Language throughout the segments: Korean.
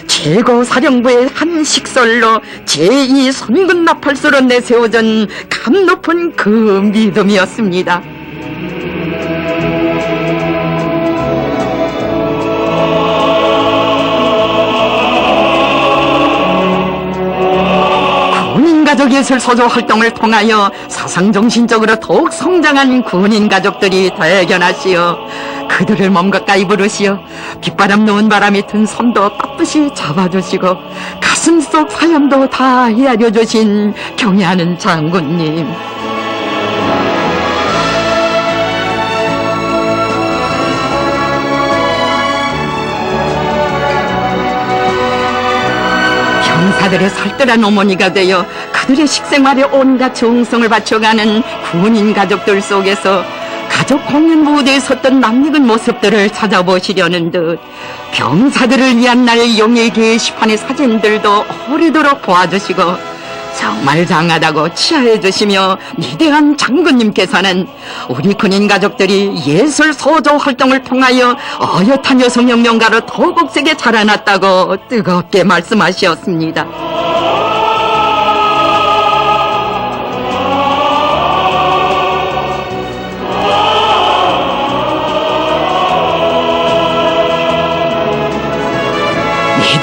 최고 사령부의 한 식설로 제2선군 나팔수로 내세워진 감 높은 그 믿음이었습니다. 군인가족예술 소조 활동을 통하여 사상정신적으로 더욱 성장한 군인가족들이 대견하시어 그들을 몸 가까이 부르시어 빗바람 누운 바람이 든 손도 떳떳이 잡아주시고 가슴속 사연도 다 헤아려 주신 경애하는 장군님, 병사들의 살뜰한 어머니가 되어 그들의 식생활에 온갖 정성을 바쳐가는 군인 가족들 속에서 가족 공연 무대에 섰던 낯익은 모습들을 찾아보시려는 듯 병사들을 위한 날 용의 게시판의 사진들도 오래도록 보아주시고 정말 장하다고 치하해 주시며 위대한 장군님께서는 우리 군인 가족들이 예술 소조 활동을 통하여 어엿한 여성혁명가로 더욱 세게 자라났다고 뜨겁게 말씀하셨습니다.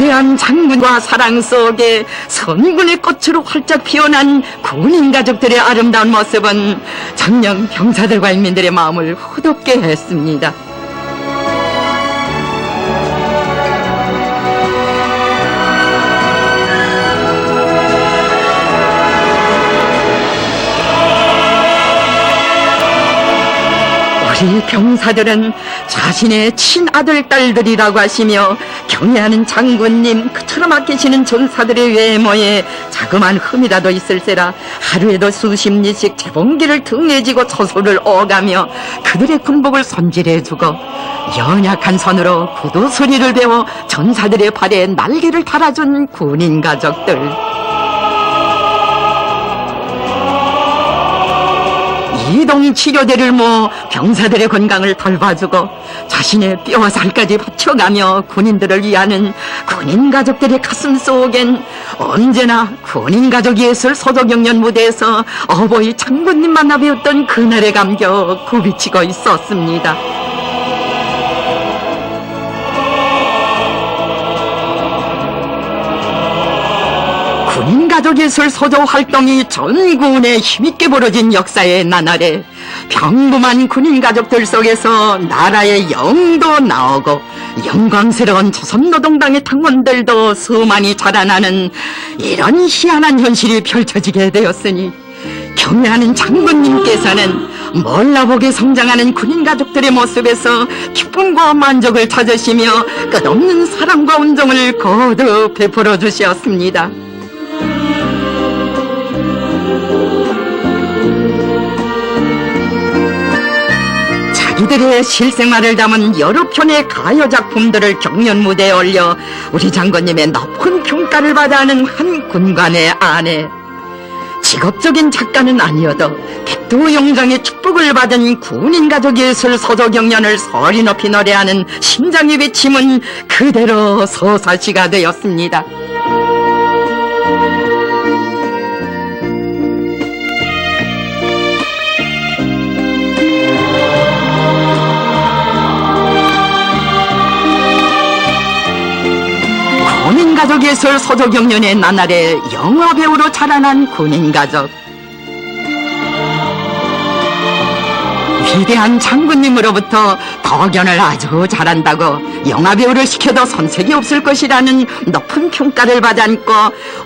위대한 장군과 사랑 속에 선군의 꽃으로 활짝 피어난 군인 가족들의 아름다운 모습은 정녕 병사들과 인민들의 마음을 후덥게 했습니다. 우리 병사들은 자신의 친아들, 딸들이라고 하시며 경애하는 장군님, 그처럼 아끼시는 전사들의 외모에 자그마한 흠이라도 있을세라 하루에도 수십 리씩 재봉기를 등에 지고 처소를 오가며 그들의 군복을 손질해주고 연약한 손으로 구두 소리를 배워 전사들의 발에 날개를 달아준 군인 가족들, 이동 치료대를 모아 병사들의 건강을 돌봐주고 자신의 뼈와 살까지 바쳐가며 군인들을 위하는 군인 가족들의 가슴 속엔 언제나 군인 가족 예술 소조 경연 무대에서 어버이 장군님 만나 배웠던 그날의 감격 굽이치고 있었습니다. 군인가족예술 소조 활동이 전군에 힘있게 벌어진 역사의 나날에 평범한 군인가족들 속에서 나라의 영도 나오고 영광스러운 조선노동당의 당원들도 수많이 자라나는 이런 희한한 현실이 펼쳐지게 되었으니 경애하는 장군님께서는 몰라보게 성장하는 군인가족들의 모습에서 기쁨과 만족을 찾으시며 끝없는 사랑과 온정을 거듭 베풀어 주셨습니다. 자기들의 실생활을 담은 여러 편의 가요작품들을 경연 무대에 올려 우리 장군님의 높은 평가를 받아 하는 한 군관의 아내, 직업적인 작가는 아니어도 백두영장의 축복을 받은 군인가족예술 소조 경연을 소리 높이 노래하는 심장의 외침은 그대로 서사시가 되었습니다. 군인가족예술 소조 경연의 나날에 영화배우로 자라난 군인가족, 위대한 장군님으로부터 도견을 아주 잘한다고 영화배우를 시켜도 손색이 없을 것이라는 높은 평가를 받았고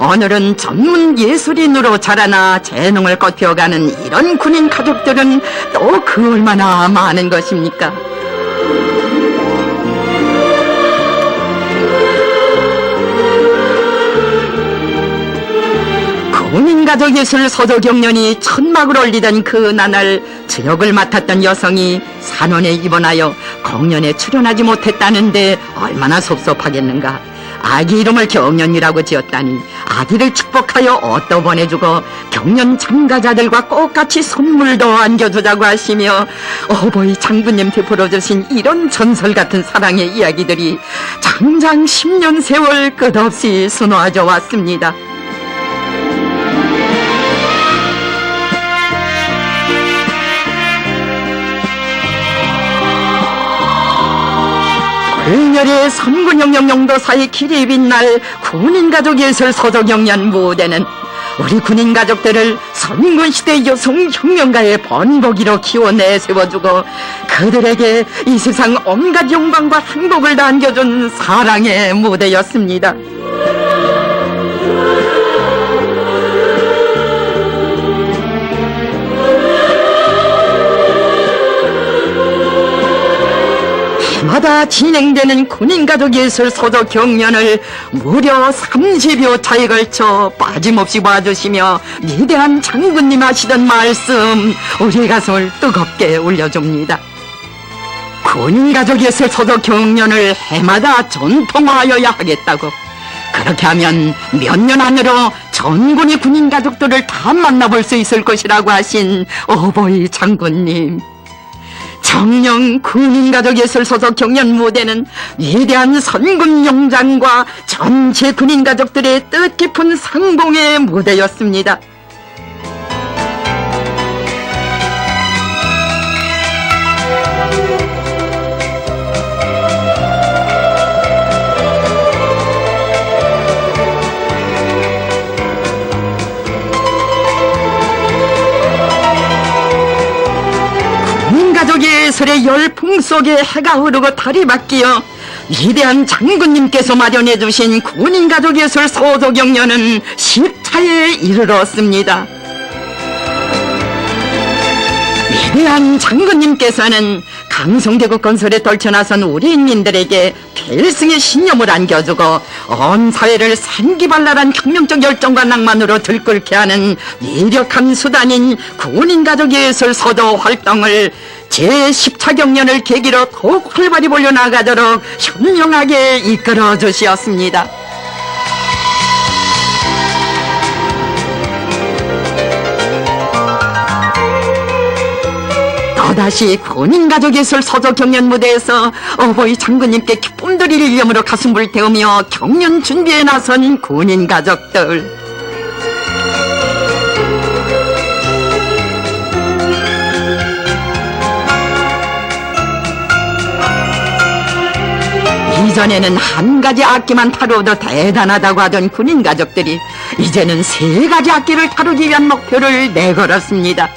오늘은 전문 예술인으로 자라나 재능을 꽃피워가는 이런 군인 가족들은 또 그 얼마나 많은 것입니까? 군인가족예술 소조 경연이 천막을 올리던 그 나날 저역을 맡았던 여성이 산원에 입원하여 공연에 출연하지 못했다는데 얼마나 섭섭하겠는가. 아기 이름을 경연이라고 지었다니 아기를 축복하여 얻어 보내주고 경연 참가자들과 똑같이 선물도 안겨주자고 하시며 어버이 장군님 베풀어 주신 이런 전설 같은 사랑의 이야기들이 장장 10년 세월 끝없이 수놓아져 왔습니다. 을열의 선군영영영도사의 길이 빛날 군인가족예술 서도경연 무대는 우리 군인 가족들을 선군시대 여성 혁명가의 번복이로 키워 내세워주고 그들에게 이 세상 온갖 영광과 행복을 다 안겨준 사랑의 무대였습니다. 해마다 진행되는 군인가족예술 서도 경연을 무려 30여 차에 걸쳐 빠짐없이 봐주시며 위대한 장군님 하시던 말씀 우리 가슴을 뜨겁게 울려줍니다. 군인가족예술 서도 경연을 해마다 전통화하여야 하겠다고, 그렇게 하면 몇 년 안으로 전군의 군인가족들을 다 만나볼 수 있을 것이라고 하신 어버이 장군님. 정녕 군인가족예술 서도 경연 무대는 위대한 선군 용장과 전체 군인가족들의 뜻깊은 상봉의 무대였습니다. 예술의 열풍 속에 해가 흐르고 달이 바뀌어 위대한 장군님께서 마련해 주신 군인가족예술 서도경연은 10차에 이르렀습니다. 위대한 장군님께서는 강성대국 건설에 떨쳐나선 우리 인민들에게 필승의 신념을 안겨주고 온 사회를 산기발랄한 혁명적 열정과 낭만으로 들끓게 하는 위력한 수단인 군인가족예술 서도 활동을 제10차 경연을 계기로 더욱 활발히 벌려나가도록 현명하게 이끌어 주시었습니다. 또다시 군인가족예술 서도 경연 무대에서 어버이 장군님께 기쁨 드릴 일념으로 가슴을 태우며 경연 준비에 나선 군인가족들. 이전에는 한 가지 악기만 다루어도 대단하다고 하던 군인 가족들이 이제는 3가지 악기를 다루기 위한 목표를 내걸었습니다.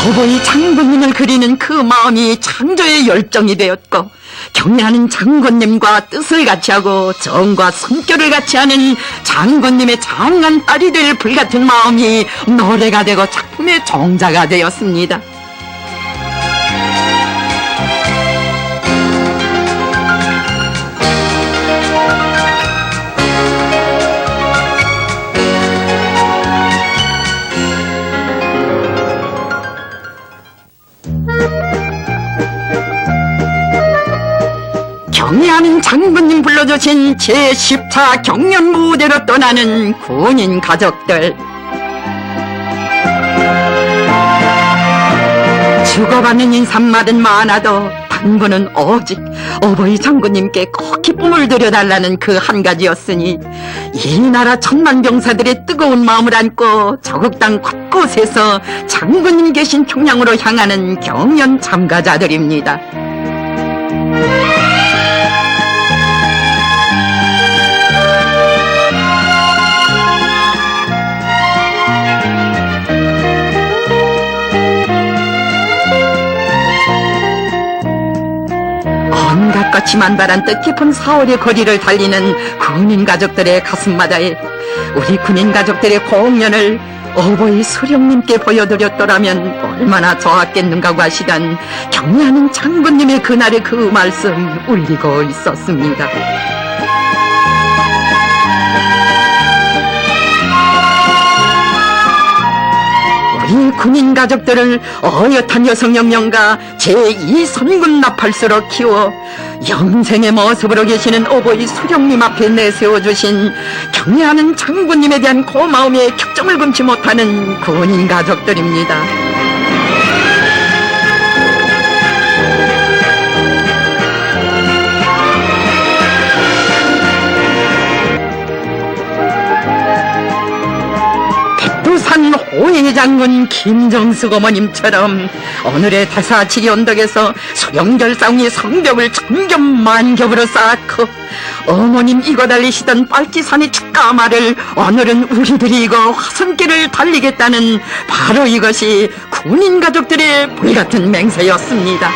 어버이 장군님을 그리는 그 마음이 창조의 열정이 되었고, 경례하는 장군님과 뜻을 같이하고 정과 성격을 같이하는 장군님의 장한 딸이 될 불같은 마음이 노래가 되고 작품의 정자가 되었습니다. 경례하는 장군님 불러주신 제10차 경연 무대로 떠나는 군인 가족들. 주고받는 인사말은 많아도 당부는 오직 어버이 장군님께 꼭 기쁨을 드려달라는 그 한 가지였으니 이 나라 천만 병사들의 뜨거운 마음을 안고 조국 땅 곳곳에서 장군님 계신 평양으로 향하는 경연 참가자들입니다. 온갖 꽃이 만발한 뜻깊은 4월의 거리를 달리는 군인 가족들의 가슴마다에 우리 군인 가족들의 공연을 어버이 수령님께 보여드렸더라면 얼마나 좋았겠는가고 하시던 경례하는 장군님의 그날의 그 말씀 울리고 있었습니다. 우리 군인 가족들을 어엿한 여성혁명가 제2선군 나팔수로 키워 영생의 모습으로 계시는 어버이 수령님 앞에 내세워주신 경애하는 장군님에 대한 고마움에 격정을 금치 못하는 군인 가족들입니다. 백두산 호위 장군 김정숙 어머님처럼 오늘의 대사치기 언덕에서 수령결사웅이 성벽을 천겹만겹으로 쌓고 어머님 이거 달리시던 빨치산의 축가마를 오늘은 우리들이 이거 화성길을 달리겠다는 바로 이것이 군인 가족들의 불같은 맹세였습니다.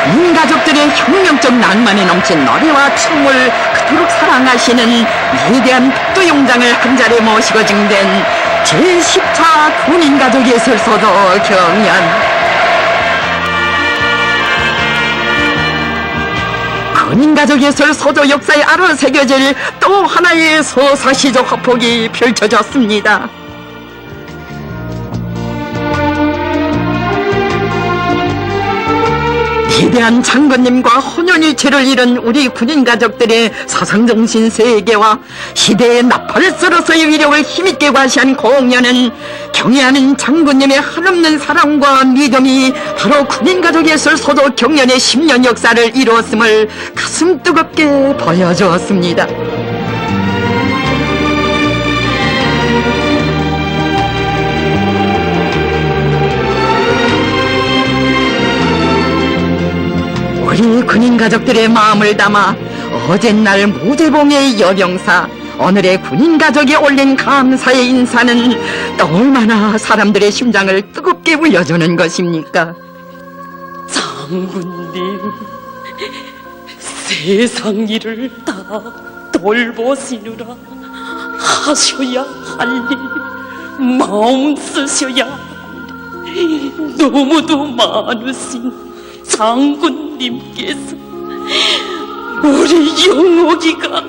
군인 가족들의 혁명적 낭만에 넘친 노래와 춤을 그토록 사랑하시는 위대한 백두용장을 한자리에 모시고 증된 제10차 군인 가족 예술소도 경연. 군인 가족 예술소도 역사에 알아 새겨질 또 하나의 소사시적 화폭이 펼쳐졌습니다. 위대한 장군님과 혼연일체를 이룬 우리 군인 가족들의 사상정신 세계와 시대의 나팔수로서의 위력을 힘있게 과시한 공연은 경애하는 장군님의 한없는 사랑과 믿음이 바로 군인 가족 예술소도 경연의 10년 역사를 이루었음을 가슴 뜨겁게 보여주었습니다. 우리 군인 가족들의 마음을 담아 어젯날 무대봉의 여병사, 오늘의 군인 가족이 올린 감사의 인사는 또 얼마나 사람들의 심장을 뜨겁게 울려주는 것입니까? 장군님, 세상 일을 다 돌보시느라 하셔야 할 일, 마음 쓰셔야 할 일, 너무도 많으신 장군님께서 우리 영옥이가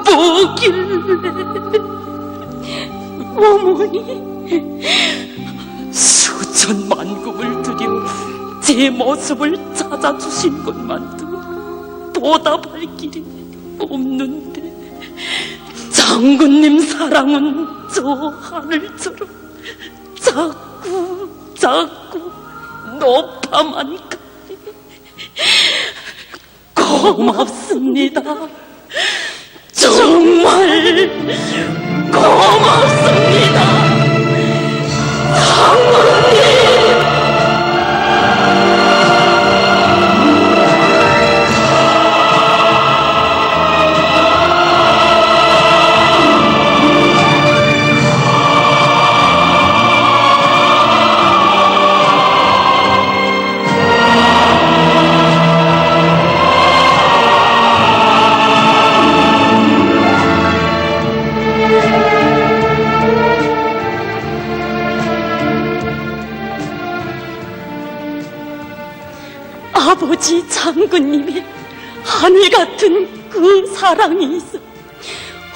뭐길래 어머니 수천만금을 들여 제 모습을 찾아주신 것만도 보답할 길이 없는데 장군님 사랑은 저 하늘처럼 자꾸 높아만 가네. 고맙습니다. 정말 고맙습니다. 장군님. 아버지 장군님의 하늘 같은 그 사랑이 있어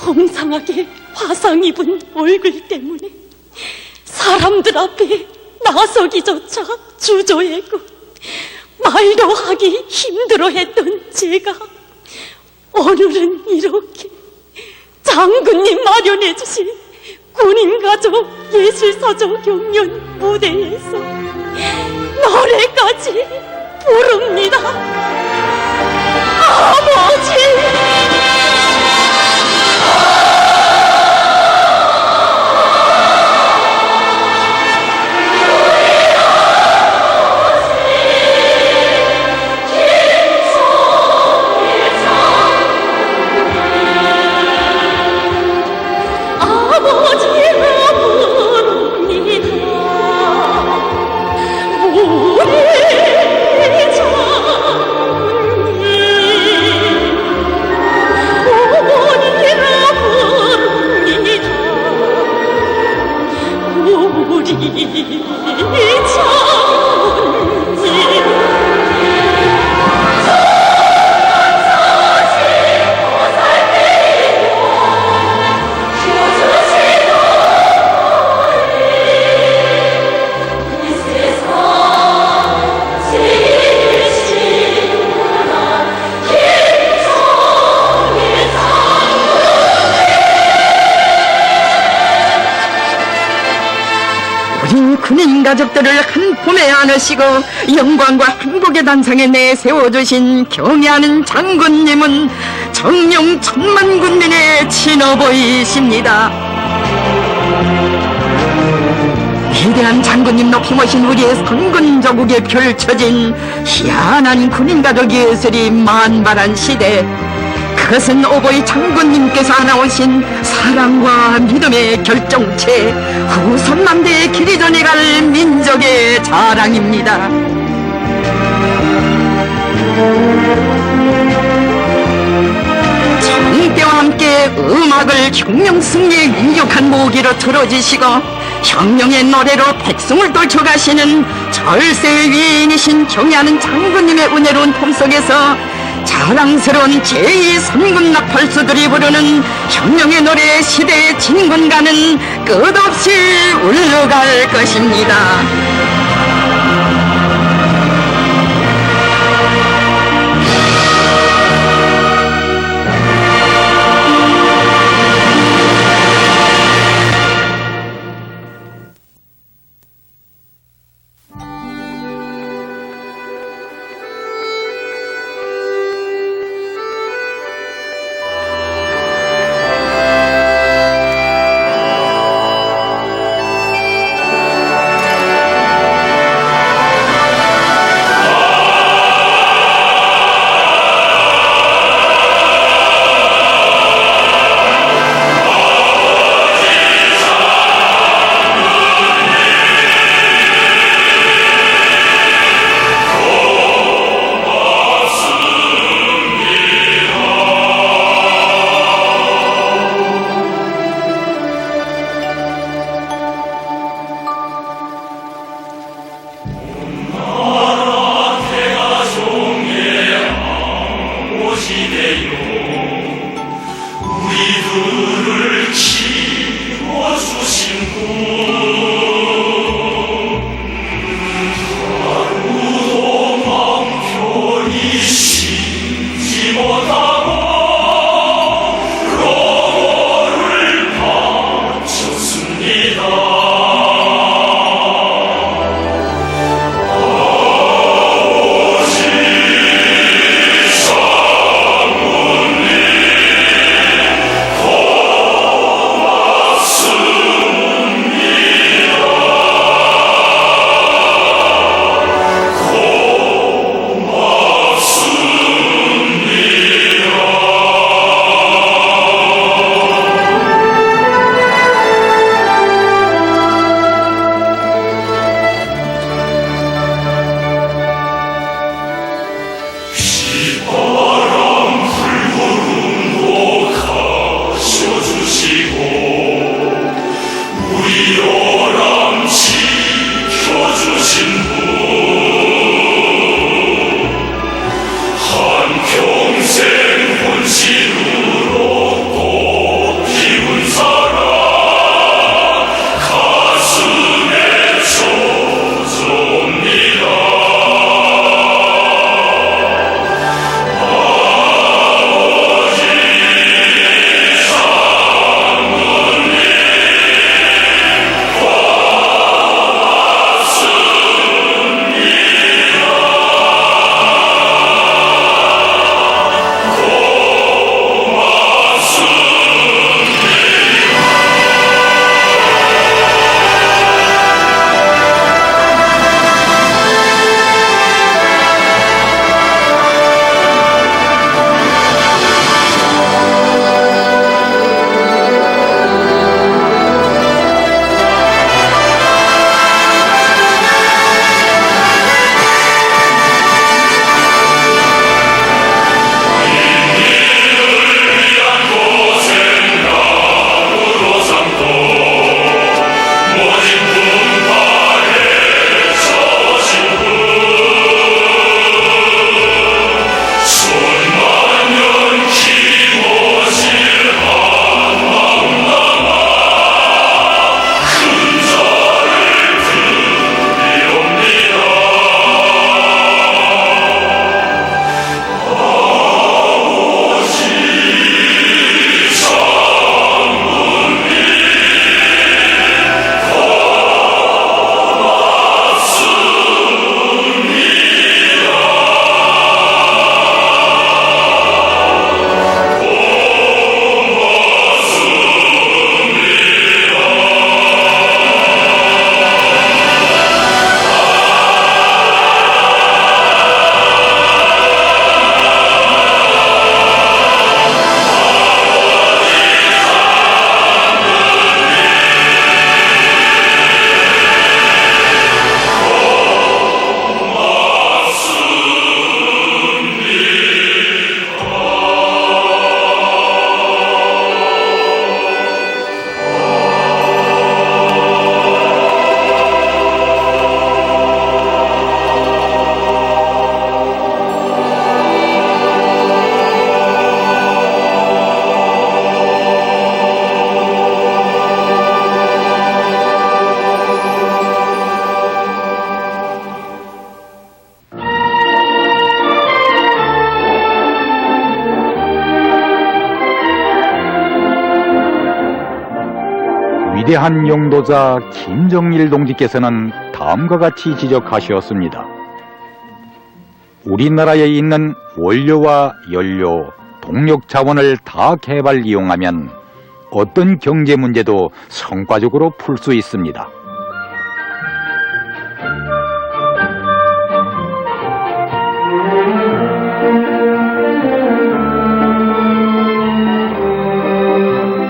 홍상하게 화상 입은 얼굴 때문에 사람들 앞에 나서기조차 주저했고 말도 하기 힘들어했던 제가 오늘은 이렇게 장군님 마련해주신 군인가족 예술서적 경연 무대에서 노래까지 부릅니다. 아버지! 군인 가족들을 한 품에 안으시고 영광과 행복의 단상에 내세워주신 경애하는 장군님은 정령 천만 군민의 친어보이십니다. 위대한 장군님 높이 모신 우리의 선군조국에 펼쳐진 희한한 군인가족 예술이 만발한 시대, 그것은 오보이 장군님께서 안아오신 사랑과 믿음의 결정체, 후손남대의 길이 전해갈 민족의 자랑입니다. 정대와 함께 음악을 혁명 승리의 위력한 무기로 들어주시고 혁명의 노래로 백성을 떨쳐가시는 절세의 위인이신 경애하는 장군님의 은혜로운 품속에서 자랑스러운 제2선군 낙팔수들이 부르는 혁명의 노래 시대의 진군가는 끝없이 울러갈 것입니다. 위대한 용도자 김정일 동지께서는 다음과 같이 지적하셨습니다. 우리나라에 있는 원료와 연료, 동력 자원을 다 개발 이용하면 어떤 경제 문제도 성과적으로 풀 수 있습니다.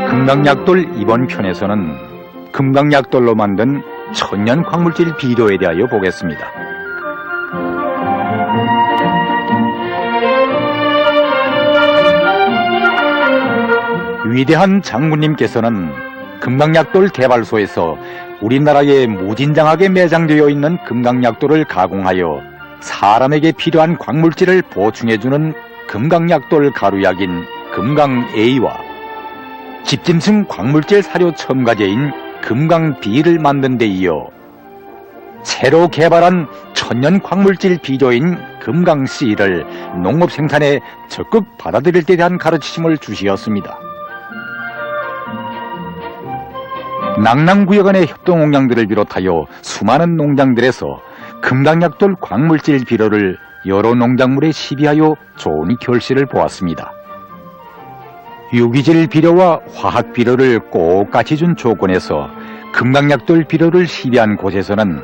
금강약돌 이번 편에서는 금강약돌로 만든 천연 광물질 비료에 대하여 보겠습니다. 위대한 장군님께서는 금강약돌 개발소에서 우리나라에 무진장하게 매장되어 있는 금강약돌을 가공하여 사람에게 필요한 광물질을 보충해주는 금강약돌 가루약인 금강-A와 집짐승 광물질 사료 첨가제인 금강-B를 만든 데 이어 새로 개발한 천연 광물질 비료인 금강-C를 농업 생산에 적극 받아들일 때 대한 가르치심을 주시었습니다. 낙랑구역 안의 협동농장들을 비롯하여 수많은 농장들에서 금강약돌 광물질 비료를 여러 농작물에 시비하여 좋은 결실을 보았습니다. 유기질 비료와 화학 비료를 꼭 같이 준 조건에서 금강약돌 비료를 시비한 곳에서는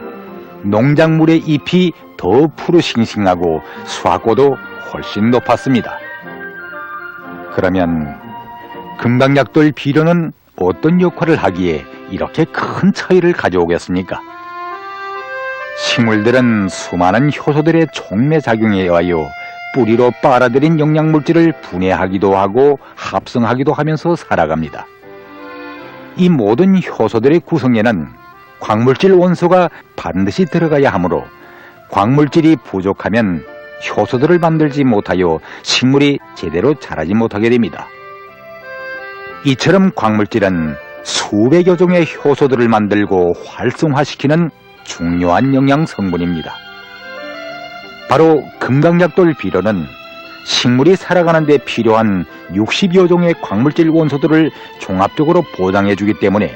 농작물의 잎이 더 푸르싱싱하고 수확고도 훨씬 높았습니다. 그러면 금강약돌 비료는 어떤 역할을 하기에 이렇게 큰 차이를 가져오겠습니까? 식물들은 수많은 효소들의 촉매작용에 의하여 뿌리로 빨아들인 영양물질을 분해하기도 하고 합성하기도 하면서 살아갑니다. 이 모든 효소들의 구성에는 광물질 원소가 반드시 들어가야 하므로 광물질이 부족하면 효소들을 만들지 못하여 식물이 제대로 자라지 못하게 됩니다. 이처럼 광물질은 수백여 종의 효소들을 만들고 활성화시키는 중요한 영양 성분입니다. 바로 금강약돌 비료는 식물이 살아가는 데 필요한 60여 종의 광물질 원소들을 종합적으로 보장해주기 때문에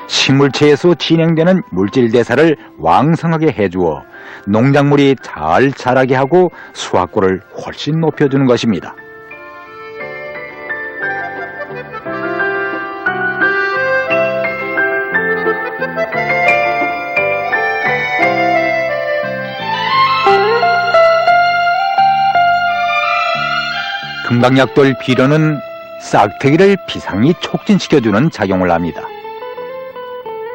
식물체에서 진행되는 물질 대사를 왕성하게 해주어 농작물이 잘 자라게 하고 수확고를 훨씬 높여주는 것입니다. 금강약돌 비료는 싹트기를 비상히 촉진시켜주는 작용을 합니다.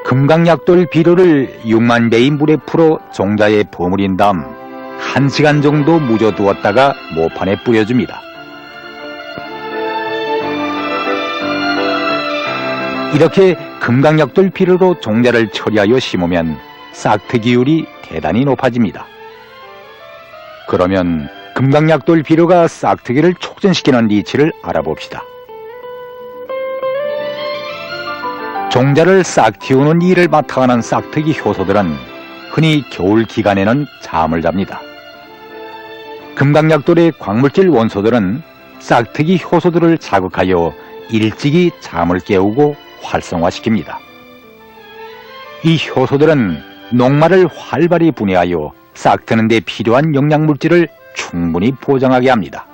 금강약돌 비료를 6만 배의 물에 풀어 종자에 버무린 다음 1시간 정도 묻어두었다가 모판에 뿌려줍니다. 이렇게 금강약돌 비료로 종자를 처리하여 심으면 싹트기율이 대단히 높아집니다. 그러면 금강약돌 비료가 싹트기를 촉진시키는 이치를 알아봅시다. 종자를 싹 틔우는 일을 맡아가는 싹트기 효소들은 흔히 겨울 기간에는 잠을 잡니다. 금강약돌의 광물질 원소들은 싹트기 효소들을 자극하여 일찍이 잠을 깨우고 활성화시킵니다. 이 효소들은 녹말을 활발히 분해하여 싹트는 데 필요한 영양물질을 충분히 보장하게 합니다.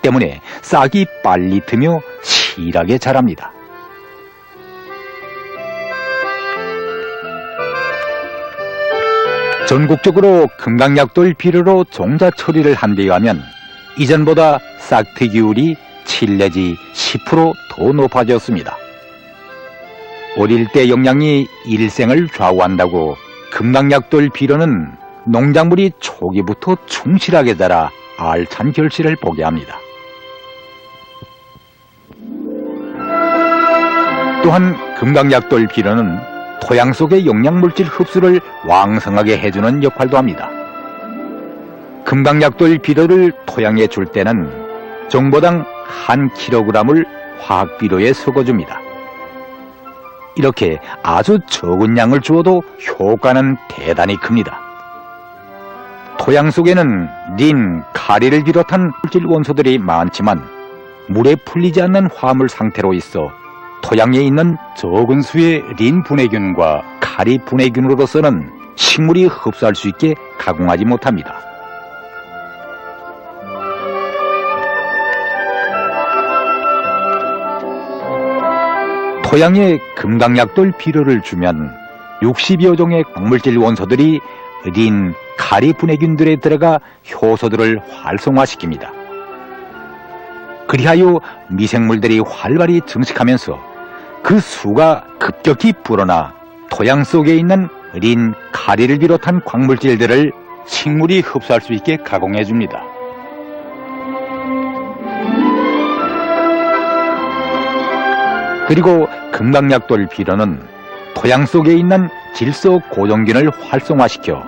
때문에 싹이 빨리 트며 실하게 자랍니다. 전국적으로 금강약돌 비료로 종자 처리를 한 데 의하면 이전보다 싹트기율이 7 내지 10% 더 높아졌습니다. 어릴 때 영양이 일생을 좌우한다고 금강약돌 비료는 농작물이 초기부터 충실하게 자라 알찬 결실을 보게 합니다. 또한 금강약돌 비료는 토양 속의 영양물질 흡수를 왕성하게 해주는 역할도 합니다. 금강약돌 비료를 토양에 줄 때는 정보당 1kg을 화학비료에 섞어줍니다. 이렇게 아주 적은 양을 주어도 효과는 대단히 큽니다. 토양 속에는 린, 카리를 비롯한 물질 원소들이 많지만 물에 풀리지 않는 화물 상태로 있어 토양에 있는 적은 수의 린 분해균과 카리 분해균으로서는 식물이 흡수할 수 있게 가공하지 못합니다. 토양에 금강약돌 비료를 주면 60여 종의 광물질 원소들이 린, 카리 분해균들에 들어가 효소들을 활성화시킵니다. 그리하여 미생물들이 활발히 증식하면서 그 수가 급격히 불어나 토양 속에 있는 린, 카리를 비롯한 광물질들을 식물이 흡수할 수 있게 가공해 줍니다. 그리고 금강약돌 비료는 토양 속에 있는 질소 고정균을 활성화시켜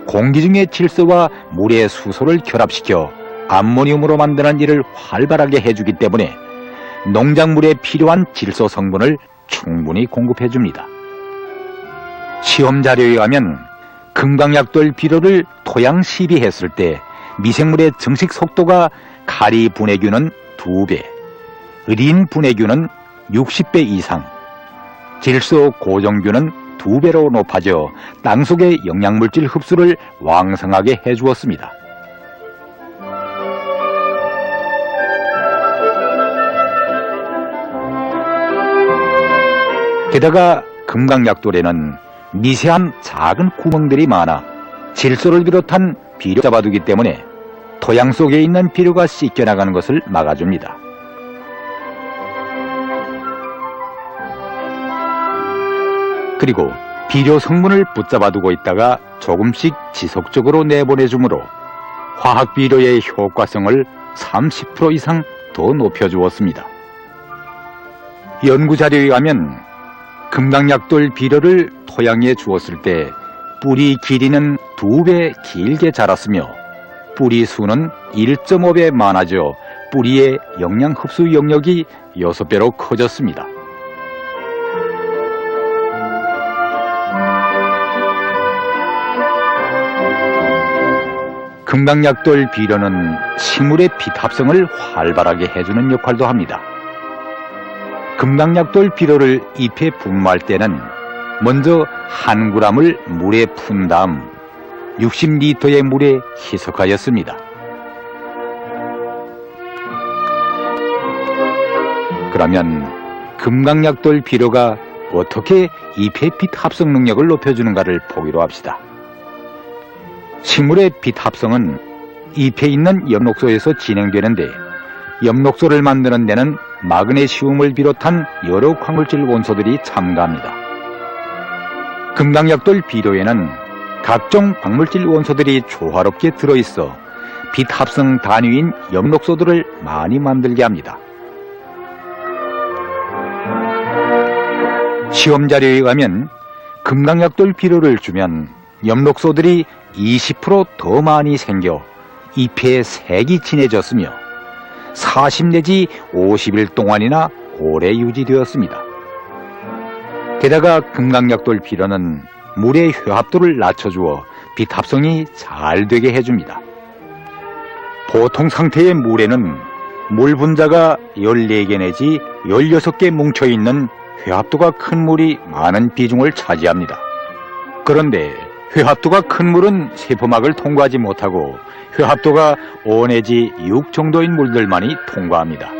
공기 중의 질소와 물의 수소를 결합시켜 암모늄으로 만드는 일을 활발하게 해주기 때문에 농작물에 필요한 질소 성분을 충분히 공급해 줍니다. 시험 자료에 의하면 금강약돌 비료를 토양 시비했을 때 미생물의 증식 속도가 카리 분해균은 2배, 린 분해균은 60배 이상, 질소 고정균은 2배로 높아져 땅 속의 영양물질 흡수를 왕성하게 해주었습니다. 게다가 금강약돌에는 미세한 작은 구멍들이 많아 질소를 비롯한 비료를 잡아두기 때문에 토양 속에 있는 비료가 씻겨나가는 것을 막아줍니다. 그리고 비료 성분을 붙잡아두고 있다가 조금씩 지속적으로 내보내주므로 화학 비료의 효과성을 30% 이상 더 높여주었습니다. 연구자료에 의하면 금강약돌 비료를 토양에 주었을 때 뿌리 길이는 2배 길게 자랐으며 뿌리 수는 1.5배 많아져 뿌리의 영양 흡수 영역이 6배로 커졌습니다. 금강약돌 비료는 식물의 빛 합성을 활발하게 해주는 역할도 합니다. 금강약돌 비료를 잎에 분무할 때는 먼저 1g을 물에 푼 다음 60리터의 물에 희석하였습니다. 그러면 금강약돌 비료가 어떻게 잎의 빛 합성 능력을 높여주는가를 보기로 합시다. 식물의 빛 합성은 잎에 있는 엽록소에서 진행되는데 엽록소를 만드는 데는 마그네슘을 비롯한 여러 광물질 원소들이 참가합니다. 금강약돌 비료에는 각종 광물질 원소들이 조화롭게 들어있어 빛 합성 단위인 엽록소들을 많이 만들게 합니다. 시험 자료에 의하면 금강약돌 비료를 주면 엽록소들이 20% 더 많이 생겨 잎의 색이 진해졌으며 40 내지 50일 동안이나 오래 유지되었습니다. 게다가 금강약돌 비료는 물의 회합도를 낮춰주어 빛 합성이 잘 되게 해줍니다. 보통 상태의 물에는 물 분자가 14개 내지 16개 뭉쳐있는 회합도가 큰 물이 많은 비중을 차지합니다. 그런데 회합도가 큰 물은 세포막을 통과하지 못하고 회합도가 5 내지 6 정도인 물들만이 통과합니다.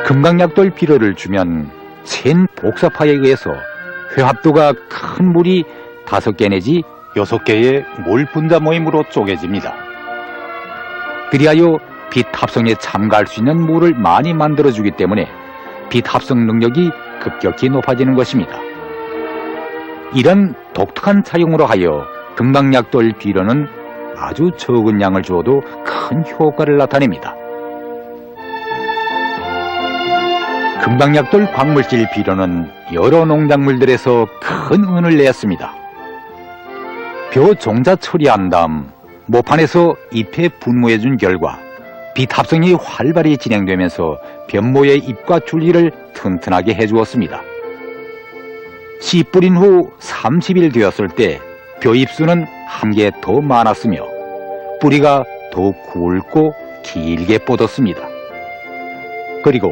금강약돌 비료를 주면 센 복사파에 의해서 회합도가 큰 물이 5개 내지 6개의 물 분자 모임으로 쪼개집니다. 그리하여 빛 합성에 참가할 수 있는 물을 많이 만들어주기 때문에 빛 합성 능력이 급격히 높아지는 것입니다. 이런 독특한 차용으로 하여 금강약돌 비료는 아주 적은 양을 주어도 큰 효과를 나타냅니다. 금강약돌 광물질 비료는 여러 농작물들에서 큰 은을 내었습니다. 벼 종자 처리한 다음 모판에서 잎에 분무해준 결과 빛 합성이 활발히 진행되면서 변모의 잎과 줄기를 튼튼하게 해주었습니다. 씨 뿌린 후 30일 되었을 때 벼잎수는 1개 더 많았으며 뿌리가 더 굵고 길게 뻗었습니다. 그리고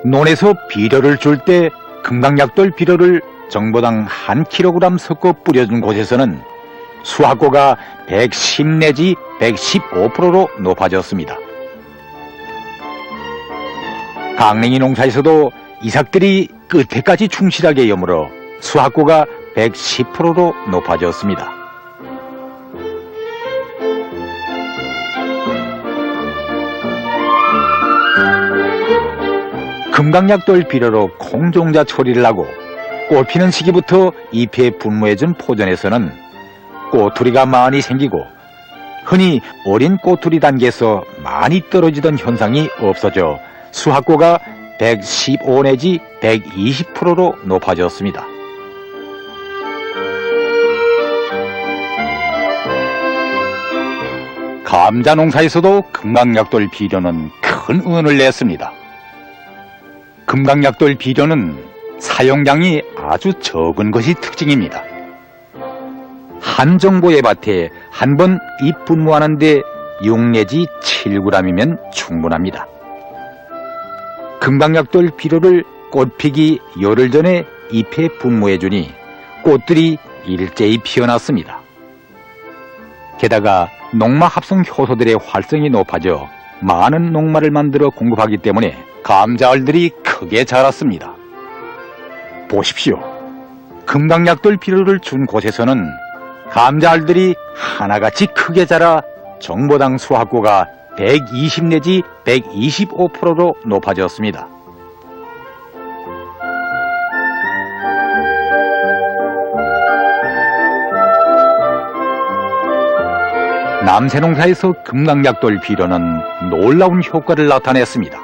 논에서 비료를 줄 때 금강약돌 비료를 정보당 1kg 섞어 뿌려준 곳에서는 수확고가 110 내지 115%로 높아졌습니다. 강냉이 농사에서도 이삭들이 끝에까지 충실하게 여물어 수확고가 110%로 높아졌습니다. 금강약돌 비료로 콩종자 처리를 하고 꽃 피는 시기부터 잎에 분무해준 포전에서는 꼬투리가 많이 생기고 흔히 어린 꼬투리 단계에서 많이 떨어지던 현상이 없어져 수확고가 115 내지 120%로 높아졌습니다. 감자 농사에서도 금강약돌 비료는 큰 은을 냈습니다. 금강약돌 비료는 사용량이 아주 적은 것이 특징입니다. 한 정보의 밭에 한 번 잎 분무하는데 6 내지 7g이면 충분합니다. 금강약돌 비료를 꽃피기 열흘 전에 잎에 분무해주니 꽃들이 일제히 피어났습니다. 게다가 녹마 합성 효소들의 활성이 높아져 많은 녹마를 만들어 공급하기 때문에 감자알들이 크게 자랐습니다. 보십시오. 금강약돌 비료를 준 곳에서는 감자알들이 하나같이 크게 자라 정보당 수확고가 120 내지 125%로 높아졌습니다. 남새농사에서 금강약돌 비료는 놀라운 효과를 나타냈습니다.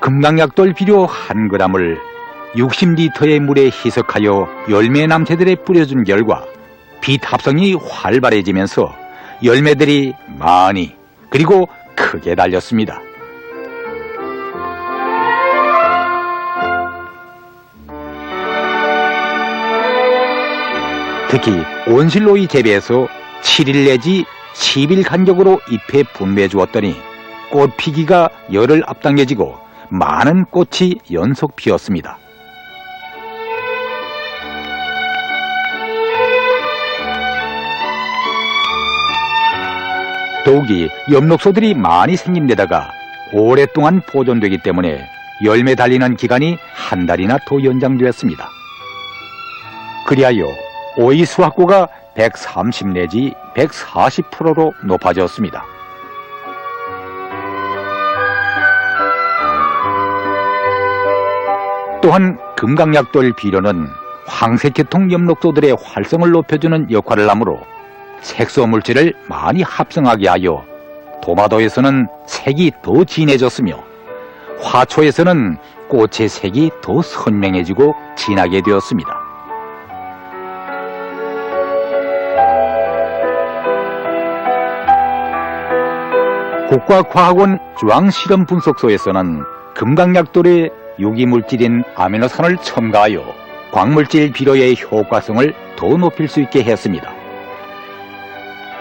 금강약돌 비료 1g을 60리터의 물에 희석하여 열매 남새들에 뿌려준 결과 빛 합성이 활발해지면서 열매들이 많이 그리고 크게 달렸습니다. 특히 온실로이 재배에서 7일 내지 10일 간격으로 잎에 분배해 주었더니 꽃 피기가 열흘 앞당겨지고 많은 꽃이 연속 피었습니다. 더욱이 엽록소들이 많이 생긴 데다가 오랫동안 보존되기 때문에 열매 달리는 기간이 한 달이나 더 연장되었습니다. 그리하여 오이 수확고가 130 내지 140%로 높아졌습니다. 또한 금강약돌 비료는 황색계통 엽록소들의 활성을 높여주는 역할을 하므로 색소 물질을 많이 합성하게 하여 도마도에서는 색이 더 진해졌으며 화초에서는 꽃의 색이 더 선명해지고 진하게 되었습니다. 국가과학원 중앙실험분석소에서는 금강약돌의 유기물질인 아미노산을 첨가하여 광물질 비료의 효과성을 더 높일 수 있게 했습니다.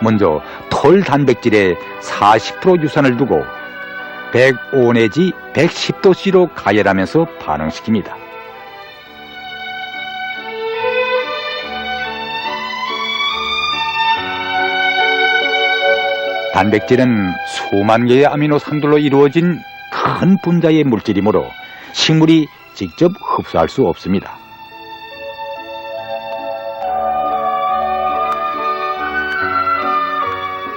먼저 털 단백질에 40% 유산을 두고 105 내지 110도씨로 가열하면서 반응시킵니다. 단백질은 수만 개의 아미노산들로 이루어진 큰 분자의 물질이므로 식물이 직접 흡수할 수 없습니다.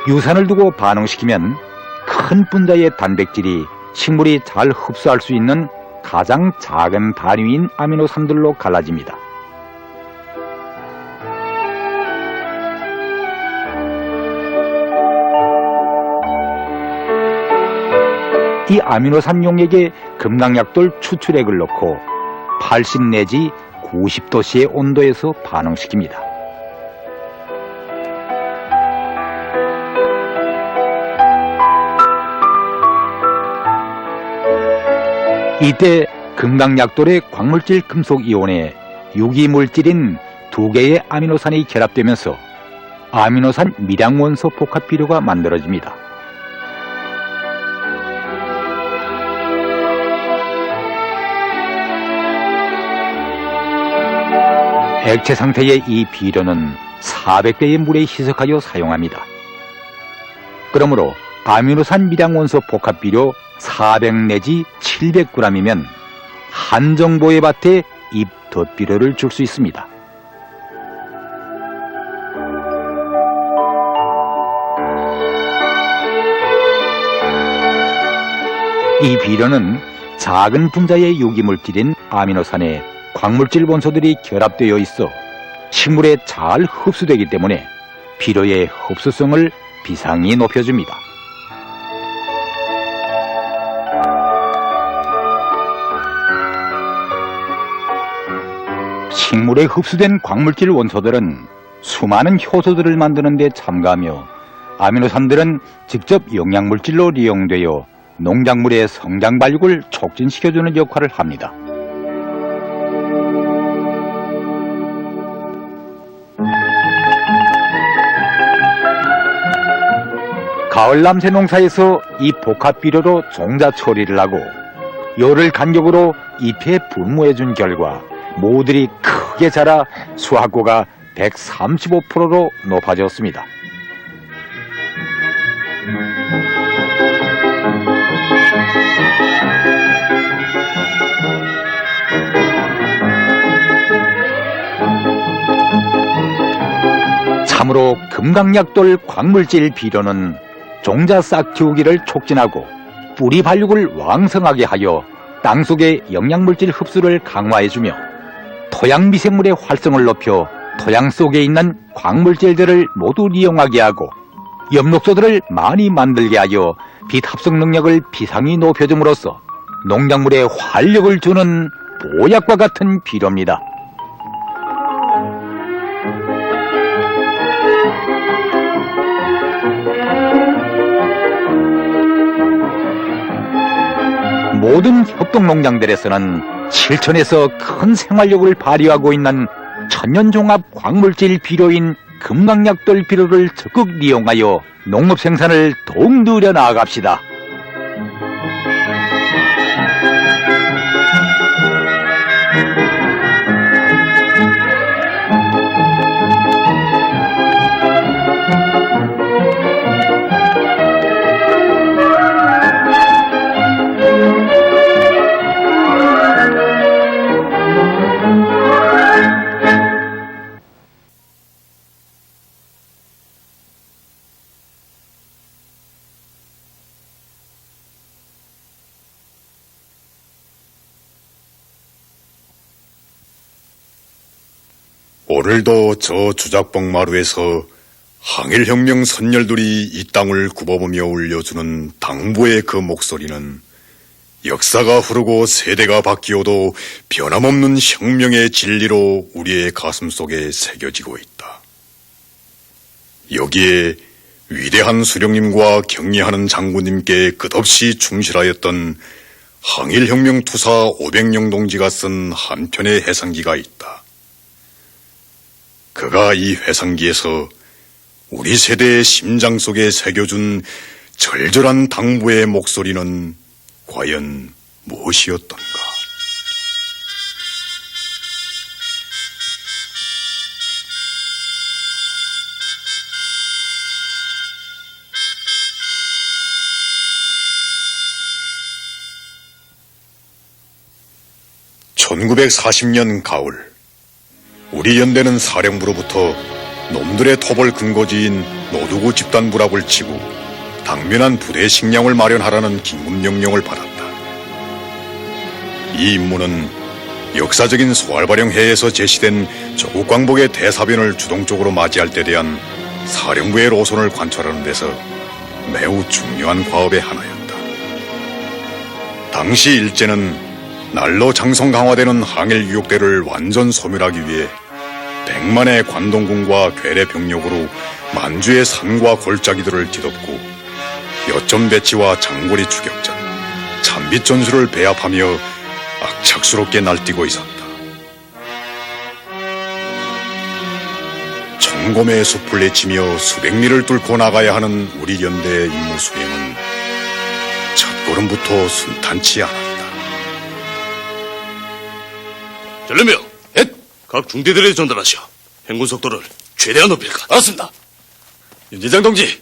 유산을 두고 반응시키면 큰 분자의 단백질이 식물이 잘 흡수할 수 있는 가장 작은 단위인 아미노산들로 갈라집니다. 이 아미노산 용액에 금강약돌 추출액을 넣고 80 내지 90도씨의 온도에서 반응시킵니다. 이때 금강약돌의 광물질 금속 이온에 유기물질인 2개의 아미노산이 결합되면서 아미노산 밀양원소 복합 비료가 만들어집니다. 액체 상태의 이 비료는 400배의 물에 희석하여 사용합니다. 그러므로 아미노산 미량 원소 복합 비료 400 내지 700g이면 한 정도의 밭에 잎 덧비료를 줄 수 있습니다. 이 비료는 작은 분자의 유기물질인 아미노산에 광물질 원소들이 결합되어 있어 식물에 잘 흡수되기 때문에 비료의 흡수성을 비상히 높여줍니다. 식물에 흡수된 광물질 원소들은 수많은 효소들을 만드는 데 참가하며 아미노산들은 직접 영양물질로 이용되어 농작물의 성장 발육을 촉진시켜주는 역할을 합니다. 가을 남새 농사에서 이 복합 비료로 종자 처리를 하고 열흘 간격으로 잎에 분무해준 결과 모들이 크게 자라 수확고가 135%로 높아졌습니다. 참으로 금강약돌 광물질 비료는 종자 싹 틔우기를 촉진하고 뿌리 발육을 왕성하게 하여 땅속의 영양물질 흡수를 강화해주며 토양 미생물의 활성을 높여 토양 속에 있는 광물질들을 모두 이용하게 하고 엽록소들을 많이 만들게 하여 빛 합성 능력을 비상히 높여줌으로써 농작물에 활력을 주는 보약과 같은 비료입니다. 모든 협동농장들에서는 실천에서 큰 생활력을 발휘하고 있는 천연종합 광물질 비료인 금강약돌 비료를 적극 이용하여 농업 생산을 더욱 늘려 나아갑시다. 오늘도 저 주작봉 마루에서 항일혁명 선열들이 이 땅을 굽어보며 울려주는 당부의 그 목소리는 역사가 흐르고 세대가 바뀌어도 변함없는 혁명의 진리로 우리의 가슴 속에 새겨지고 있다. 여기에 위대한 수령님과 격려하는 장군님께 끝없이 충실하였던 항일혁명 투사 500령 동지가 쓴 한편의 해상기가 있다. 그가 이 회상기에서 우리 세대의 심장 속에 새겨준 절절한 당부의 목소리는 과연 무엇이었던가? (1940년) 가을 우리 연대는 사령부로부터 놈들의 토벌 근거지인 노두구 집단 부락을 치고 당면한 부대 식량을 마련하라는 긴급명령을 받았다. 이 임무는 역사적인 소알바령회에서 제시된 조국광복의 대사변을 주동적으로 맞이할 때 대한 사령부의 노선을 관철하는 데서 매우 중요한 과업의 하나였다. 당시 일제는 날로 장성 강화되는 항일 유욕대를 완전 소멸하기 위해 100만의 관동군과 괴뢰 병력으로 만주의 산과 골짜기들을 뒤덮고 여점 배치와 장거리 추격전, 참빗 전술을 배합하며 악착스럽게 날뛰고 있었다. 청곰의 숲을 내치며 수백 리를 뚫고 나가야 하는 우리 연대의 임무 수행은 첫걸음부터 순탄치 않았다. 전련병, 각 중대들에 전달하시오. 행군 속도를 최대한 높일까. 알았습니다. 윤대장 동지,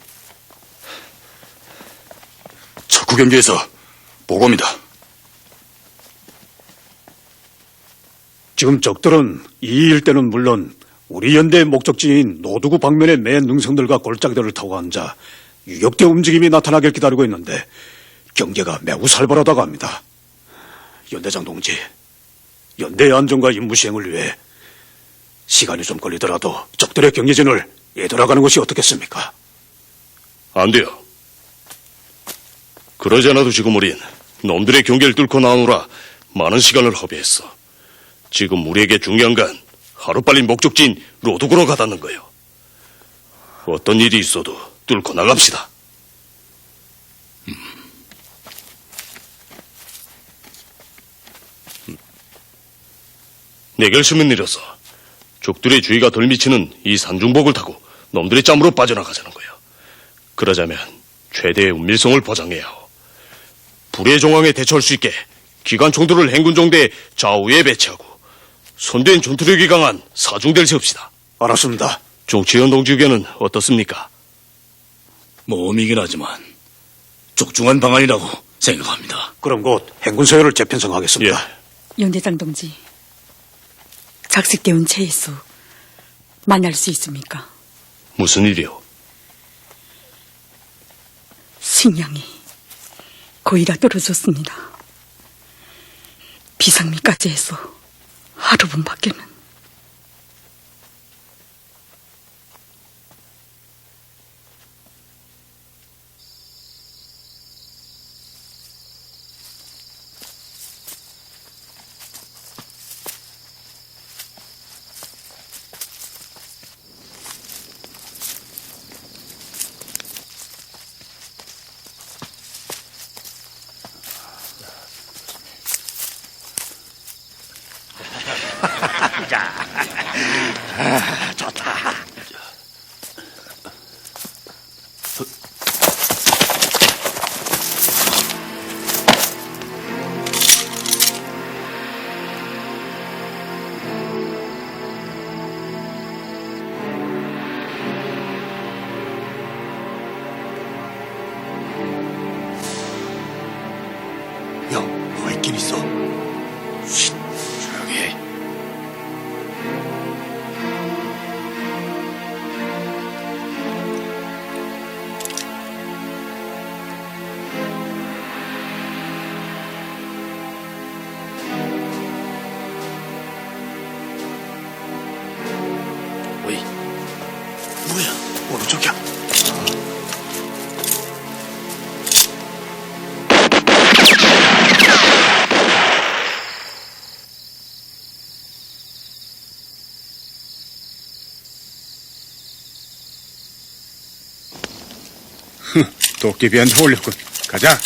적구 경계에서 보고입니다. 지금 적들은 이 일대는 물론 우리 연대의 목적지인 노두구 방면의 맨 능선들과 골짜기들을 타고 앉아 유격대 움직임이 나타나길 기다리고 있는데 경계가 매우 살벌하다고 합니다. 연대장 동지, 연대의 안전과 임무 시행을 위해 시간이 좀 걸리더라도 적들의 경계진을 예돌아가는 것이 어떻겠습니까? 안 돼요. 그러지 않아도 지금 우린 놈들의 경계를 뚫고 나오느라 많은 시간을 허비했어. 지금 우리에게 중요한 건 하루빨리 목적지인 로두구로 가닿는 거예요. 어떤 일이 있어도 뚫고 나갑시다. 내 결심은 이래서 적들의 주의가 덜 미치는 이 산중복을 타고 놈들의 짬으로 빠져나가자는 거예요. 그러자면 최대의 은밀성을 보장해야 하오. 불의 정황에 대처할 수 있게 기관총들을 행군종대 좌우에 배치하고 손대인 전투력이 강한 사중대를 세웁시다. 알았습니다. 종치현 동지 의견은 어떻습니까? 모험이긴 하지만 적중한 방안이라고 생각합니다. 그럼 곧 행군서열을 재편성하겠습니다. 예. 윤대장 동지, 작식대운 최희수 만날 수 있습니까? 무슨 일이요? 식량이 거의 다 떨어졌습니다. 비상미까지 해서 하루분밖에는. 형, 뭐가 있긴 있어. 쉿, 조용히 해. 어이, 뭐야? 오른쪽이야. 도깨비한테 올렸군. 가자.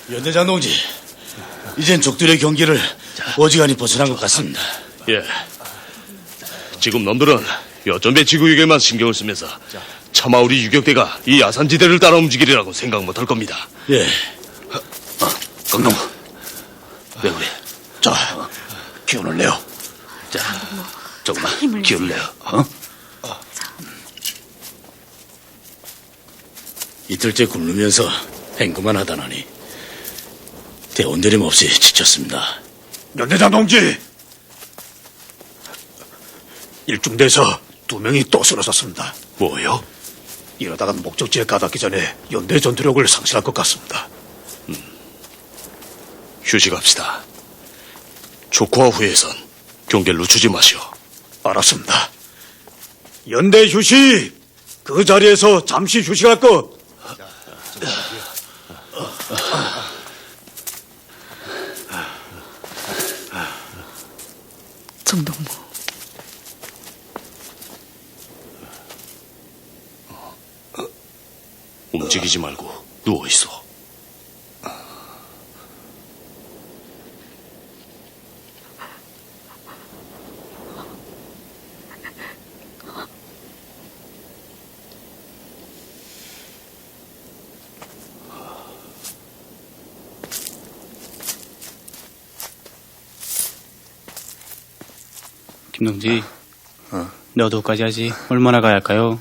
연대장 동지, 이젠 적들의 경계를 어지간히 벗어난 것 같습니다. 예. 지금 놈들은 여전배 지구에게만 신경을 쓰면서 차마 우리 유격대가 이 야산지대를 따라 움직이리라고 생각 못할 겁니다. 예. 강동, 왜 그래? 자, 기운을 내요. 자, 조금만 기운을 내요. 이틀째 굶으면서 행구만 하다나니 대원대림 없이 지쳤습니다. 연대장 동지, 일중대에서 2명이 또 쓰러졌습니다. 뭐요? 이러다간 목적지에 가닿기 전에 연대 전투력을 상실할 것 같습니다. 휴식합시다. 조코와 후에선 경계를 늦추지 마시오. 알았습니다. 연대 휴식! 그 자리에서 잠시 휴식할 것! 정동무, 움직이지 말고 누워 있어. 김동지, 너도까지 하지 얼마나 가야 할까요?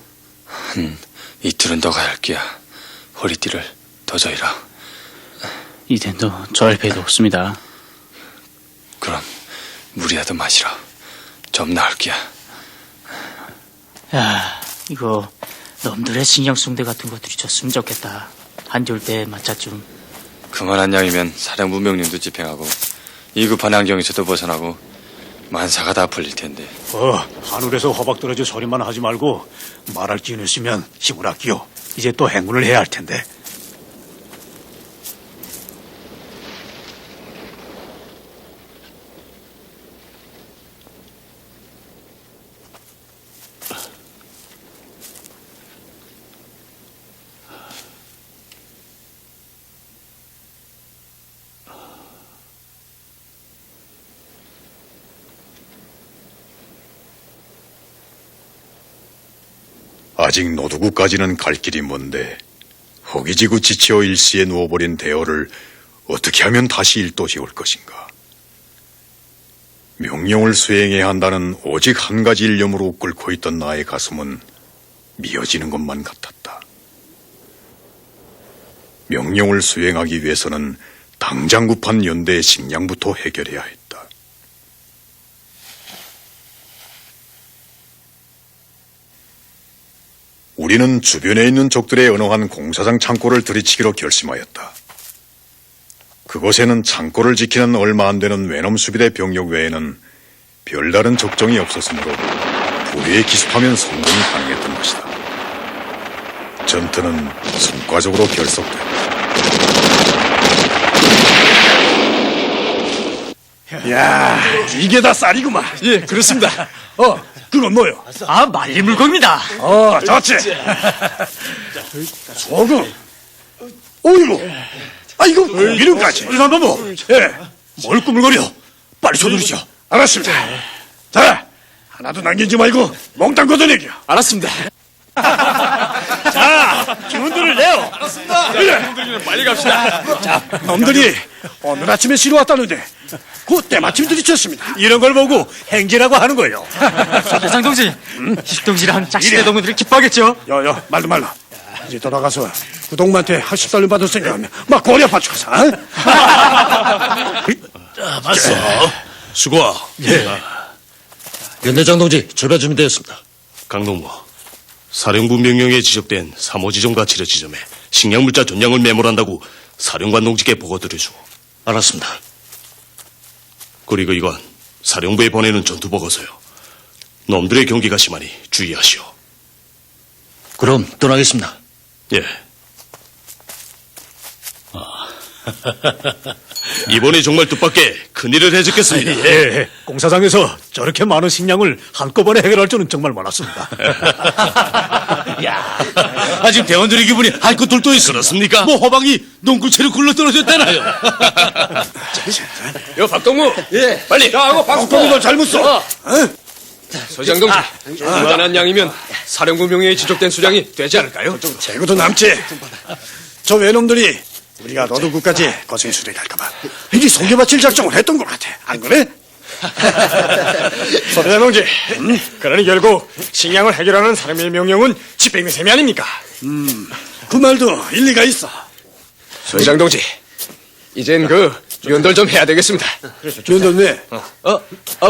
이틀은 더 가야 할 끼야. 허리띠를 더 저이라. 이젠 더 저할 배도 없습니다. 그럼 물이라도 마시라. 좀 나을 끼야. 야, 이거 놈들의 신경숭대 같은 것들이 줬으면 좋겠다. 한 좋을 때 맞자 좀. 그만한 양이면 사령부 명령도 집행하고 2급한 환경에서도 벗어나고 만사가 다 풀릴 텐데. 하늘에서 허박 떨어질 소리만 하지 말고 말할 기운 있으면 힘을 아끼요. 이제 또 행군을 해야 할 텐데. 아직 노두구까지는 갈 길이 먼데 허기지고 지쳐 일시에 누워버린 대어를 어떻게 하면 다시 일도시올 것인가. 명령을 수행해야 한다는 오직 한 가지 일념으로 끓고 있던 나의 가슴은 미어지는 것만 같았다. 명령을 수행하기 위해서는 당장 급한 연대의 식량부터 해결해야 했다. 우리는 주변에 있는 적들의 어느 한 공사장 창고를 들이치기로 결심하였다. 그곳에는 창고를 지키는 얼마 안 되는 외놈 수비대 병력 외에는 별다른 적정이 없었으므로 부리에 기습하면 성공이 가능했던 것이다. 전투는 성과적으로 결속됐다. 야, 이게 다 쌀이구만. 예, 그렇습니다. 그건 뭐요? 말린 물건입니다. 좋지. 소금. 오이고. 이거 고기름까지. 우리 한번 뭘 꾸물거려? 빨리 서두르죠. 알았습니다. 자, 하나도 남기지 말고 몽땅 걷어내겨. 알았습니다. 자, 기운들을 내요. 알았습니다. 그래. 빨리 갑시다. 자, 놈들이 오늘 아침에 시로 왔다는데 그때 마침 들이쳤습니다. 이런 걸 보고 행진하고 하는 거예요. 대장 동지, 식동지랑 짝시대 동무들이 기뻐하겠죠? 여여, 말로. 이제 돌아가서 구동무한테 80달러 받았으니까 막 고리 아파 죽어서. 맞어. 수고하. 연대장 동지, 절반 준비되었습니다. 강동무, 사령부 명령에 지적된 3호 지점과 7호 지점에 식량물자 전량을 매몰한다고 사령관 동지께 보고 드려주고. 알았습니다. 그리고 이건 사령부에 보내는 전투 보고서요. 놈들의 경기가 심하니 주의하시오. 그럼 떠나겠습니다. 예. 이번에 정말 뜻밖의 큰일을 해적겠습니다. 예, 공사장에서 저렇게 많은 식량을 한꺼번에 해결할 줄은 정말 몰랐습니다. 지금 대원들의 기분이 한껏 돌떠 있어. 그렇습니까? 뭐 호박이 농구채로 굴러 떨어졌다나요? 여 박동무. 예. 빨리. 박동무도 잘못 써. 서장 동지. 그만한 양이면 사령부 명령에 지적된 수량이 되지 않을까요? 재고도 남지. 저 외놈들이 우리가 노두구까지 고생 수리할까봐 미리 속여바칠 작정을 했던 것 같아. 안 그래? 서대장 동지, 그러니 결국 식량을 해결하는 사람의 명령은 집행의 셈이 아닙니까? 그 말도 일리가 있어. 서장 동지. 이젠 연돌 좀 해야 되겠습니다. 연돈 왜?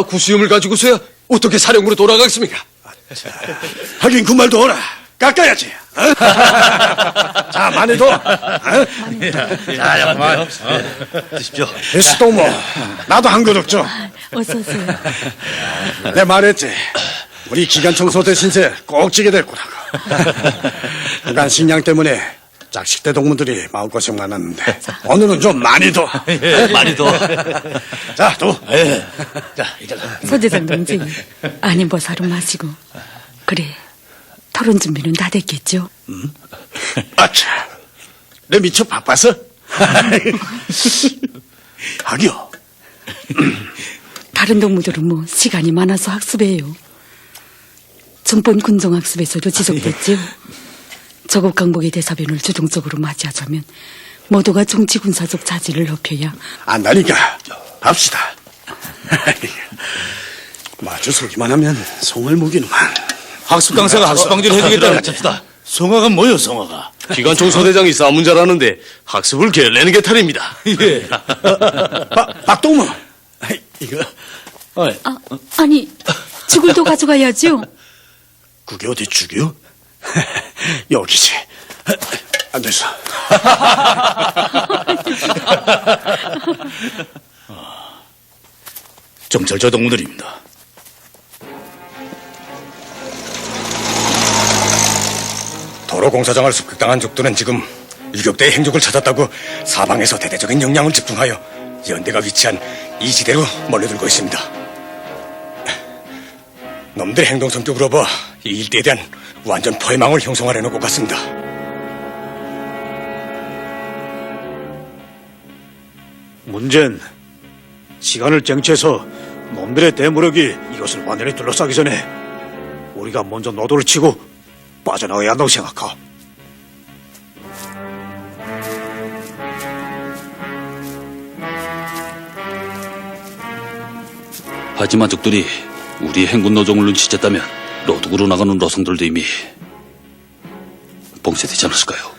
구수염을 가지고서야 어떻게 사령부로 돌아가겠습니까? 하긴 그 말도 옳아. 깎아야지. 자, 많이 둬. 드십시오. 됐어, 또 뭐. 나도 한 그릇 줘. 어서 오세요. 내 말했지. 우리 기간 청소 대신세 꼭 지게 될 거라고. 그간 식량 때문에 짝식대 동무들이 마음고생 많았는데 오늘은 좀 많이 둬. 많이 더. 자, 둬. 서대장 동지, 아닌 보살은 마시고. 그래, 토론 준비는 다 됐겠죠? 아차, 내 미처 바빠서. 하기요. 다른 동무들은 뭐 시간이 많아서 학습해요. 전번 군정학습에서도 지적됐죠. 저급 강복의 대사변을 주동적으로 맞이하자면 모두가 정치 군사적 자질을 높여야 안다니까 합시다. 마주 서기만 하면 송을 무기는만. 학습 강사가 학습 방지를 해주겠다는 성화가 뭐요, 성화가? 기관총 소대장이 싸움은 잘하는데 학습을 게을리는 게 탈입니다. 예. 박동무. 이거 아니 죽을도 가져가야죠. 그게 어디 죽여? 여기지. 앉아서. 정철저 동무들입니다. 도로공사장을 습격당한 적들은 지금 유격대의 행적을 찾았다고 사방에서 대대적인 역량을 집중하여 연대가 위치한 이 지대로 몰려들고 있습니다. 놈들의 행동 성격으로 봐 이 일대에 대한 완전 포획망을 형성하려는 것 같습니다. 문제는 시간을 쟁취해서 놈들의 대무력이 이것을 완전히 둘러싸기 전에 우리가 먼저 노도를 치고 빠져나가야 한다고 생각하. 하지만 적들이 우리 행군 노정을 눈치챘다면 로드구로 나가는 로성들도 이미 봉쇄되지 않았을까요?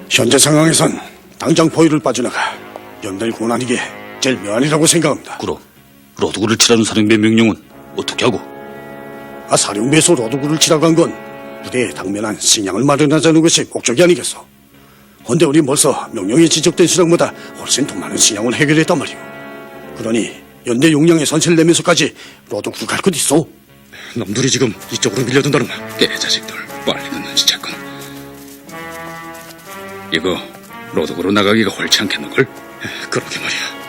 현재 상황에선 당장 포위를 빠져나가 연대를 권하는 게 제일 명안이라고 생각합니다. 그럼 로드구를 치라는 사령부의 명령은 어떻게 하고? 사령부에서 로드구를 치라고 한 건 부대에 당면한 식량을 마련하자는 것이 목적이 아니겠어. 헌데 우리 벌써 명령이 지적된 시장보다 훨씬 더 많은 식량을 해결했단 말이오. 그러니 연대 용량의 선체를 내면서까지 로드구를 갈 것 있어? 놈들이 지금 이쪽으로 밀려든다는 말. 개자식들 빨리는 눈치챘군. 이거 로드구로 나가기가 옳지 않겠는걸? 그러게 말이야.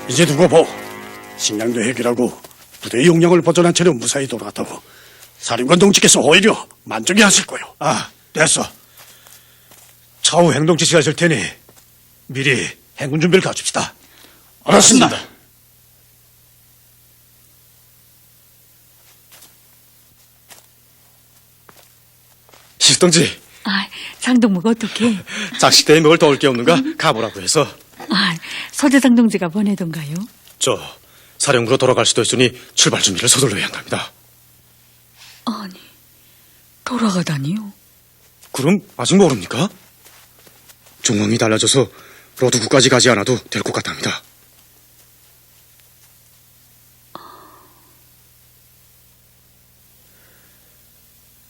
이제 두고 보. 식량도 해결하고 부대의 용량을 벗어난 채로 무사히 돌아갔다고 사령관 동지께서 오히려 만족해 하실 거요. 됐어. 차후 행동 지시가 있을 테니 미리 행군 준비를 갖춥시다. 알았습니다. 시스동지, 장동무가 어떻게? 작식대에 먹을 도울 게 없는가 가보라고 해서. 서대상 동지가 보내던가요? 저 사령부로 돌아갈 수도 있으니 출발 준비를 서둘러야 한답니다. 아니 돌아가다니요? 그럼 아직 모릅니까? 중앙이 달라져서 로드구까지 가지 않아도 될 것 같답니다.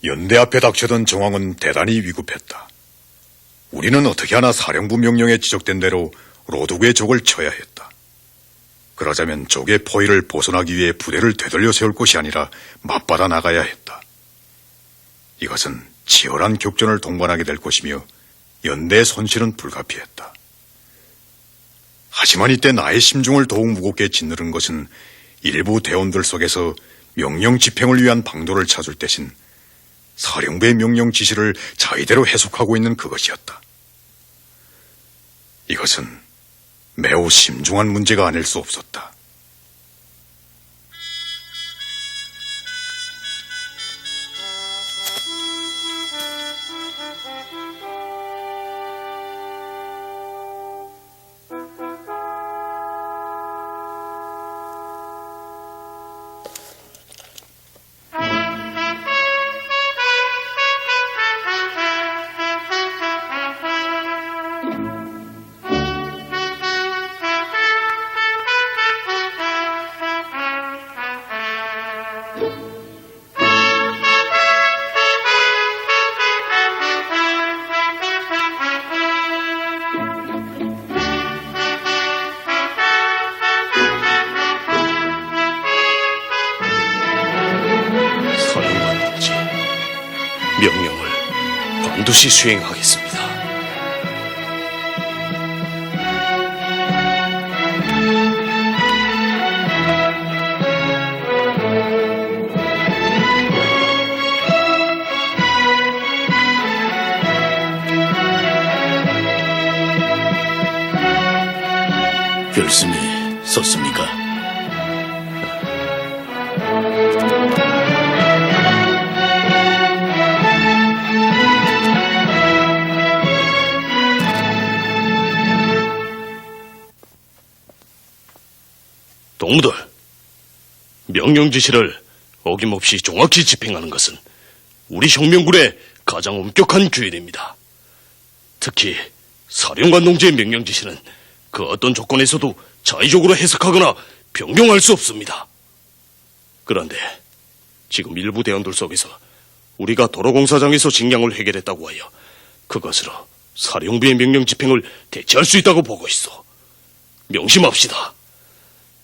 연대 앞에 닥쳐든 정황은 대단히 위급했다. 우리는 어떻게 하나 사령부 명령에 지적된 대로 로드구의 적을 쳐야 했다. 그러자면 적의 포위를 벗어나기 위해 부대를 되돌려 세울 것이 아니라 맞받아 나가야 했다. 이것은 치열한 격전을 동반하게 될 것이며 연대의 손실은 불가피했다. 하지만 이때 나의 심중을 더욱 무겁게 짓누른 것은 일부 대원들 속에서 명령 집행을 위한 방도를 찾을 대신 사령부의 명령 지시를 자의대로 해석하고 있는 그것이었다. 이것은 매우 심중한 문제가 아닐 수 없었다. 명령을 반드시 수행하겠습니다. 열심히 썼습니까? 동무들, 명령 지시를 어김없이 정확히 집행하는 것은 우리 혁명군의 가장 엄격한 규율입니다. 특히 사령관 동지의 명령 지시는 그 어떤 조건에서도 자의적으로 해석하거나 변경할 수 없습니다. 그런데 지금 일부 대원들 속에서 우리가 도로공사장에서 직량을 해결했다고 하여 그것으로 사령부의 명령 집행을 대체할 수 있다고 보고 있어. 명심합시다.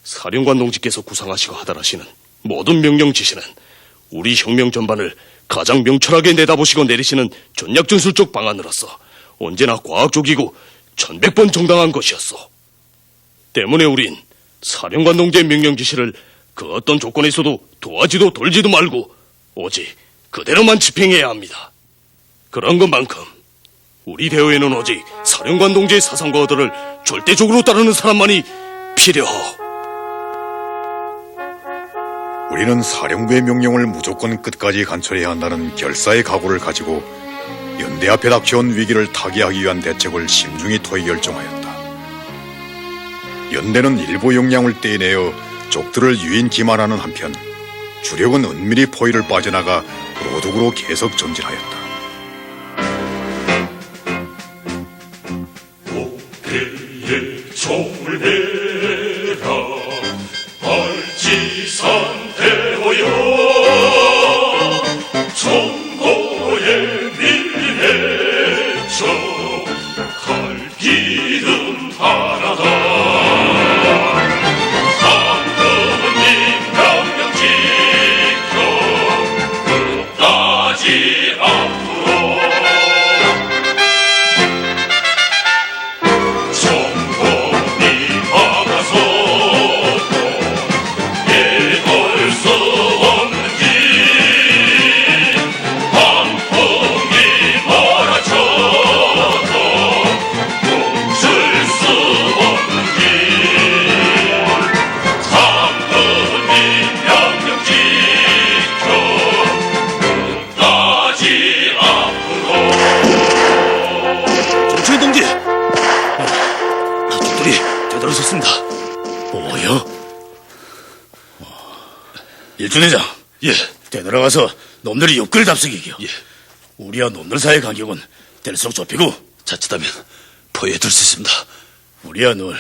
사령관 동지께서 구상하시고 하달하시는 모든 명령 지시는 우리 혁명 전반을 가장 명철하게 내다보시고 내리시는 전략전술적 방안으로서 언제나 과학적이고 1100번 정당한 것이었소. 때문에 우린 사령관 동지의 명령 지시를 그 어떤 조건에서도 도와지도 돌지도 말고 오직 그대로만 집행해야 합니다. 그런 것만큼 우리 대우에는 오직 사령관 동지의 사상과 의도를 절대적으로 따르는 사람만이 필요하오. 우리는 사령부의 명령을 무조건 끝까지 관철해야 한다는 결사의 각오를 가지고 연대 앞에 닥쳐온 위기를 타개하기 위한 대책을 심중히 토의 결정하였다. 연대는 일부 역량을 떼내어 적들을 유인 기만하는 한편 주력은 은밀히 포위를 빠져나가 로독으로 계속 전진하였다. 목대에 총을 내라 발지산 대호여 정보에 밀해쳐 갈 길은 하나다. 상급은 명령 지켜 끝까지 앞으로 정권이 막아서도 예걸 수 없는 길 방풍이 몰아쳐도 멈출 수 없는 길 상급이 명령 지켜 끝까지 앞으로. 정철 동지! 적들이 되돌아섰습니다. 뭐요? 일준회장. 예, 되돌아가서 놈들이 욕글 답석이기요. 예. 우리와 놈들 사이의 간격은 될수록 좁히고 자칫하면 포위해둘 수 있습니다. 우리와 널